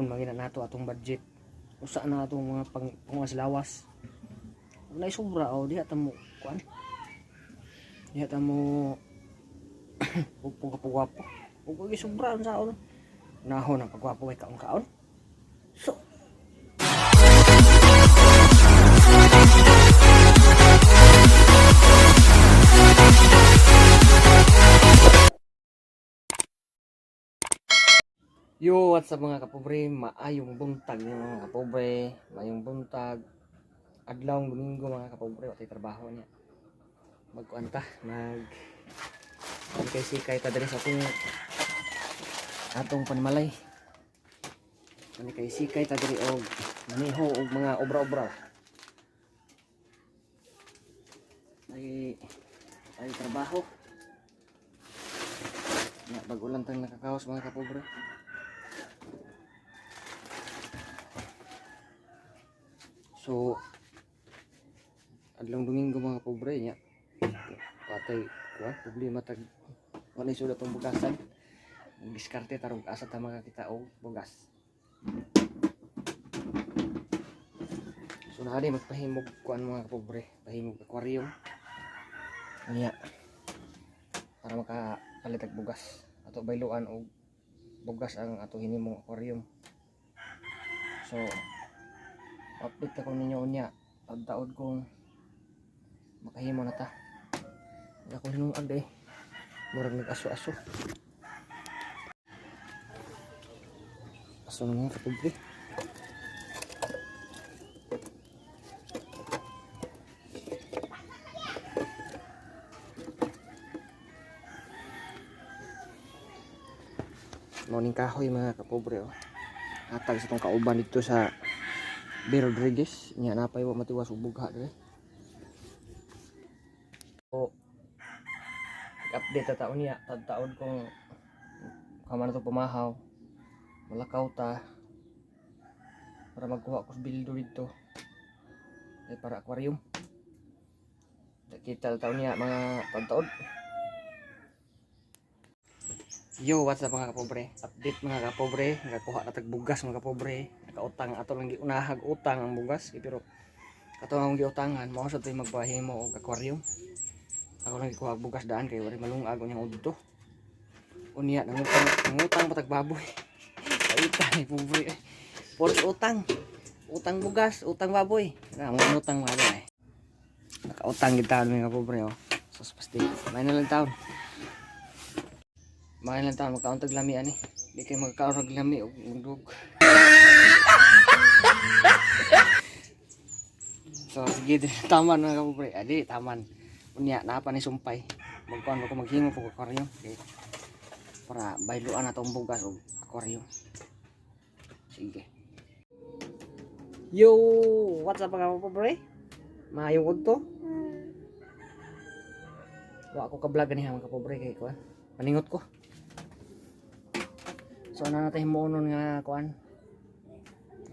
kaon mangina nato atong budget. Usa na atong mga panglawas. Ug nay sobra diha ta mo kuan. Diha ta mo ug pagwapo. Ug gi sobra sa on. Nahon ang pagwapo kay kaon-kaon. So yo, what's up mga kapobre? Maayong buntag yung mga kapobre. Maayong buntag. Adlawng Domingo mga kapobre. Watay trabaho niya. Magkuanta. Sikay ta diri sa atong panimalay. Sikay ta diri og maniho og mga obra-obra. Ay trabaho. Ya, bagulang tang nakakaos mga kapobre. So, adlong Domingo mga pobre niya. Patay kuan problema tag wala sulat tong bugasan. Diskarte tarong asa ta makakita og bugas. So na di magpahimog kuan mga pobre, pahimog aquarium. Niya. Para makapalit og bugas ato bayluan og bugas ang ato hinimong aquarium. So update ako ninyo unya pagtaod kong makahimo na ta. Wala ko hinungag eh. Murag nag-aso-aso. Aso na mga kapobre. Morning kahoy mga kapobre oh. Hatag sa itong kauban dito sa B. Rodriguez nya napay wa matiwas ubog ha dire. So update ta taon niya taon kung kamano to pumahaw malakaw ta para magkuha ko bildo dito ay para aquarium. Kita taon niya mga taon. Yo, what's up mga kapobre? Update mga kapobre, nakakuha na tag bugas mga kapobre. Nakautang ato lang giunahag utang ang bugas, pero kato ang giutangan mao sa tay magpahimo og aquarium. Ako lang gikuha bugas daan kay wala malungag unyang udto. Unya nangutang patag baboy. Paita ni pobre. Por utang. Utang bugas, utang baboy. Na mo utang mga ay. Nakautang gid taon mga kapobre oh. Sus pasti. May na lang taon. Main lang taon magkauntag lami ani. Di kay magkaurag lami og mundog. So sige taman mga kapobre. Adi taman. Unya na pa ni sumpay. Magkuan ko maghimo og aquarium. Okay. Para bayluan atong bugas og aquarium. Sige. Yo, what's up mga kapobre? Maayong udto. Wa ako ka-vlog ani mga kapobre kay kuan. Paningot ko. So na natin himonon nga kuan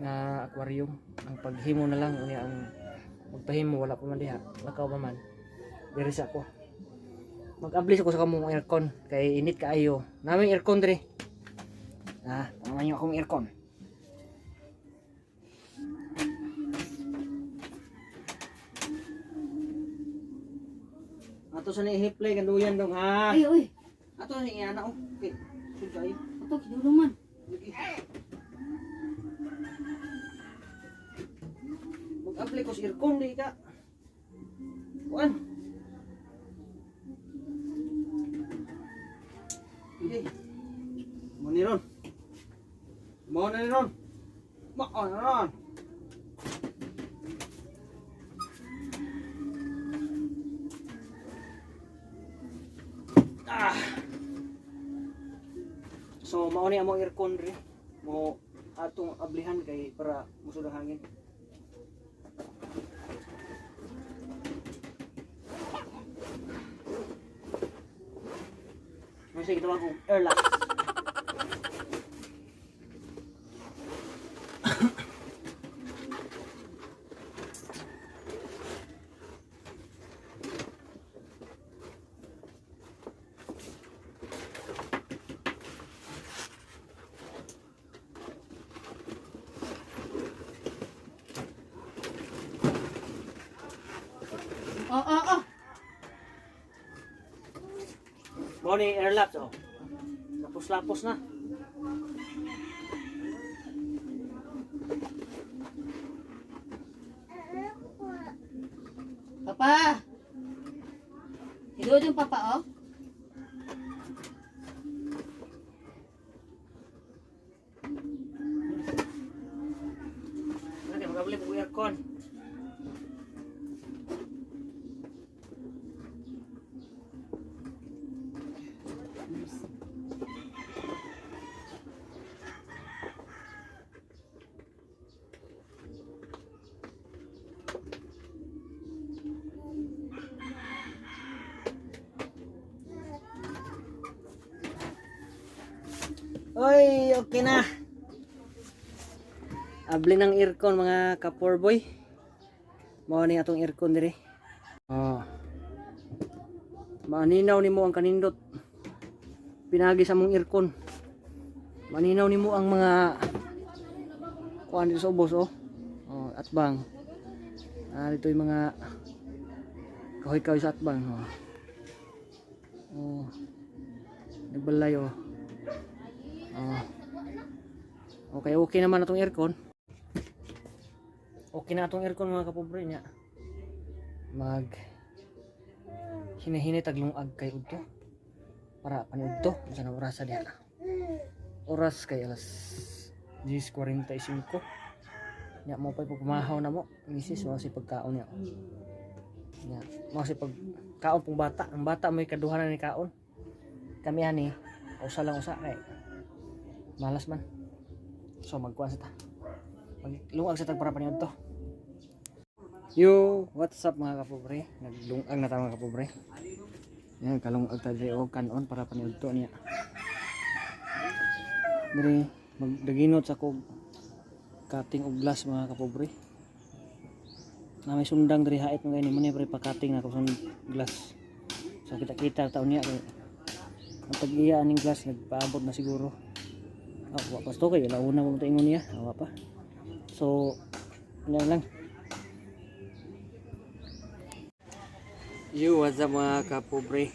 nga aquarium. Ang paghimo na lang unya ang magpahimo wala pa man diha. Lakaw pa man. Diri sa ko. Mag-ablis ako sa kamong aircon kay init kaayo. Naming aircon diri. Tama niyo akong aircon. Ato sa ni hiplay kanduyan dong ha. Ay, oy. Ato ni ana okay. Sugay. Ato kiduluman. Mag-apply ko sa aircon di ka. Kuan. Hindi. Maniron. Maniron. Maniron. So mao ni among aircon ri mo atong ablihan kay para musud ang hangin. Masih kita wag airlock. Oh. Mo ni airlaps oh. Lapos-lapos na. Papa. Hidod yung papa, oh. Nanti magabili po aircon. Oy, okay na. Abli ng aircon mga ka-poor boy. Mao ni atong aircon diri. Oh. Maninaw nimo ang kanindot. Pinagi sa mong aircon. Maninaw nimo ang mga kuan dito sa ubos oh. Oh, atbang. Dito yung mga kahoy-kahoy sa atbang oh. Oh. Nagbalay oh. Oh. Okay naman atong aircon. Okay na atong aircon mga kapobre niya. Mag hinahinay taglungag kay udto. Para paniudto sa nang oras diha. Oras kay alas 10:45. Nya mo pa pumahaw na mo. Misis mo si pagkaon niya. Nya mo si pagkaon pong bata. Ang bata may kaduhanan ni kaon. Kami ani usa lang usa kay malas man. So magkuan sa ta. Maglungag sa tag para paniud to. Yo, what's up mga kapobre? Naglungag na ta mga kapobre. Yan kalungag ta diri og kanon para paniud to niya. Diri magdaginot sa kog cutting og glass mga kapobre. Na may sundang diri hait mo gani mo ni pre pa-cutting na ko sa glass. So kita taon niya kay ang tag-iya aning glass nagpaabot na siguro. Wa pa sto kay launa mo ingon niya, awa pa. So yan lang. Yo, what's up mga kapobre?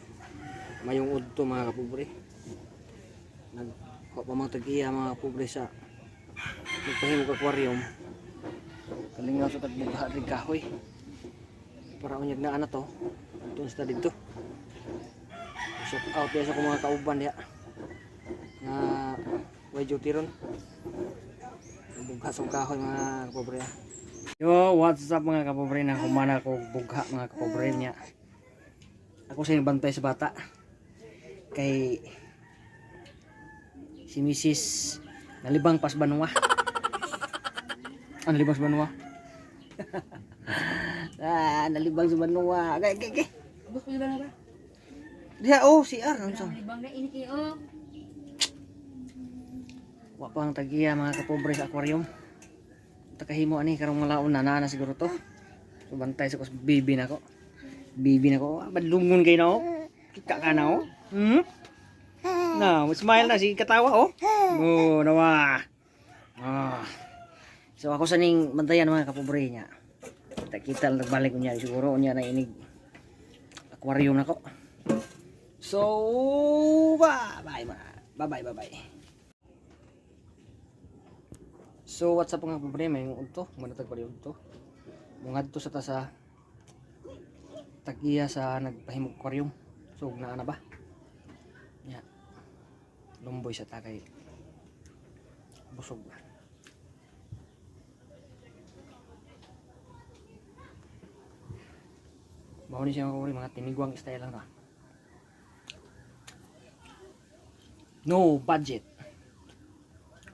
Mayong udto mga kapobre. Nagkuha pa mga tag-iya mga kapobre sa nagpahimog aquarium. Kalingaw sa tagbugha rig kahoy. Para unyag na ana to. Tun sa dito. Shout out ya sa mga kauban diha. Na way duty ron. Bugha sa kahoy mga kapobre. Yo, what's up mga kapobre? Na humana ko bugha mga kapobre niya. Ako sa bantay sa bata. Kay si Mrs. nalibang pas banwa. Nalibang sa banwa. Nalibang sa banwa. Gay. Bus pa ba na ba? Diha oh, CR unsa? Libang na ini kay oh. Wa pa ang tagiya mga kapobre sa aquarium. Takahimo ani karong malaon na siguro to. So bantay sa bibi nako. Bibi nako, badlungon kay na oh. Kika ka na oh. Na, smile na si katawa oh. Oh, nawa. So ako sa ning bantayan mga kapobre niya. Kita lang nagbalik niya siguro niya na inig aquarium nako. So bye. So what's up mga kapobre, may unto, manatag pa unto. Mungadto sa ta sa tagiya sa nagpahimog aquarium. So naa na ba? Nya. Lumboy sa takay. Busog ba? Bawo ni siya mga tinigwang style lang ta. No budget.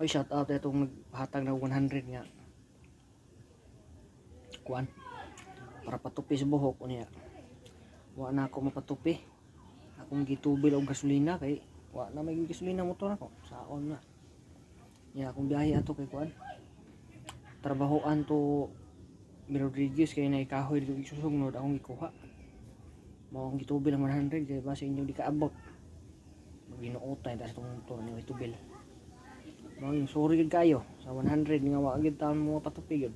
Oy, shout out itong naghatag na 100 nga. Kuan. Para patupi sa buhok niya. Wa na ako mapatupi. Akong gitubil og gasolina kay wa na may gasolina motor ako. Saon na. Ya akong biyahe ato kay kuan. Trabahoan to Rodriguez kay nay kahoy dito isusugnod akong gikuha. Mao akong gitubil ang 100 kay base inyo di kaabot. Maginuotay tas tong motor ni tubil. Mao sorry gid kayo sa 100 nga wa gid taon mo patupi gid.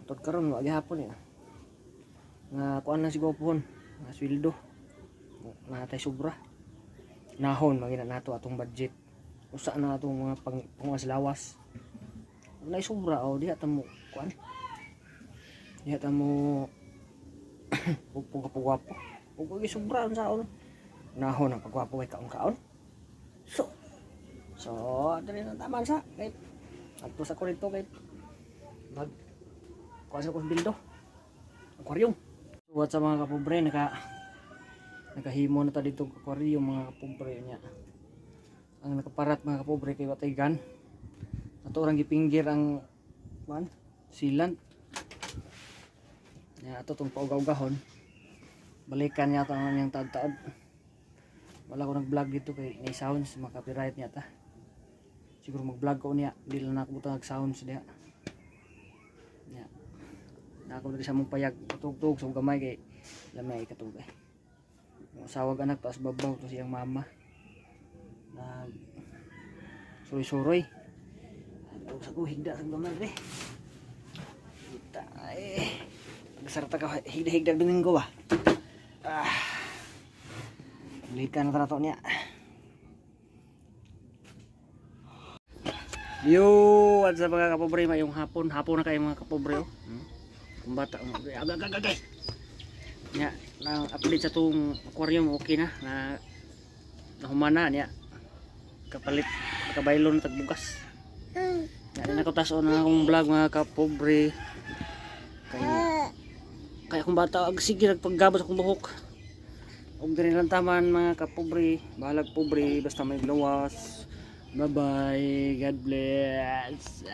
Tod karon wa gihapon ya. nga kuan lang siguro pohon nga sweldo na tay sobra nahon magina nato atong budget usa na atong mga pangaslawas na sobra o diha ta mo kuan diha ta mo pugwapo ug gi sobra sa on nahon ang pagwapo kay kaon so dali na taman sa kay adto sa kurento kay mag kuan sa kong bildo aquarium. What sa mga kapobre nakahimo na ta dito aquarium mga kapobre niya. Ang nakaparat mga kapobre kay watay gan. Ato orang gipinggir ang man silant. Ya ato tong paugaw-gahon. Balikan niya ta ang taod-taod. Wala ko nag-vlog dito kay ni sounds mga copyright niya ta. Siguro mag-vlog ko niya, di lang ako butang nag-sounds diha. Ya. Na ako sa mong payag tutugtog sa gamay kay lamay katugay. Yung asawag anak taas babaw to siyang mama. Nag suroy-suroy. Ito sa higda sa gamay re. Kita nagsarta ka higda-higda Domingo ba. Balikan na to niya. Yo, what's up mga kapobre, mayong hapon na kayo mga kapobre oh. Kung bata, agay. Nya, nang update sa tong aquarium okay na humana niya. Kapalit kabaylon tagbugas. Nya na ko tason na akong vlog mga kapobre. Kaya kung bata ag sige nagpaggabot akong buhok. Og diri lang taman mga kapobre, bahalag pobre basta may lawas. Bye bye, God bless.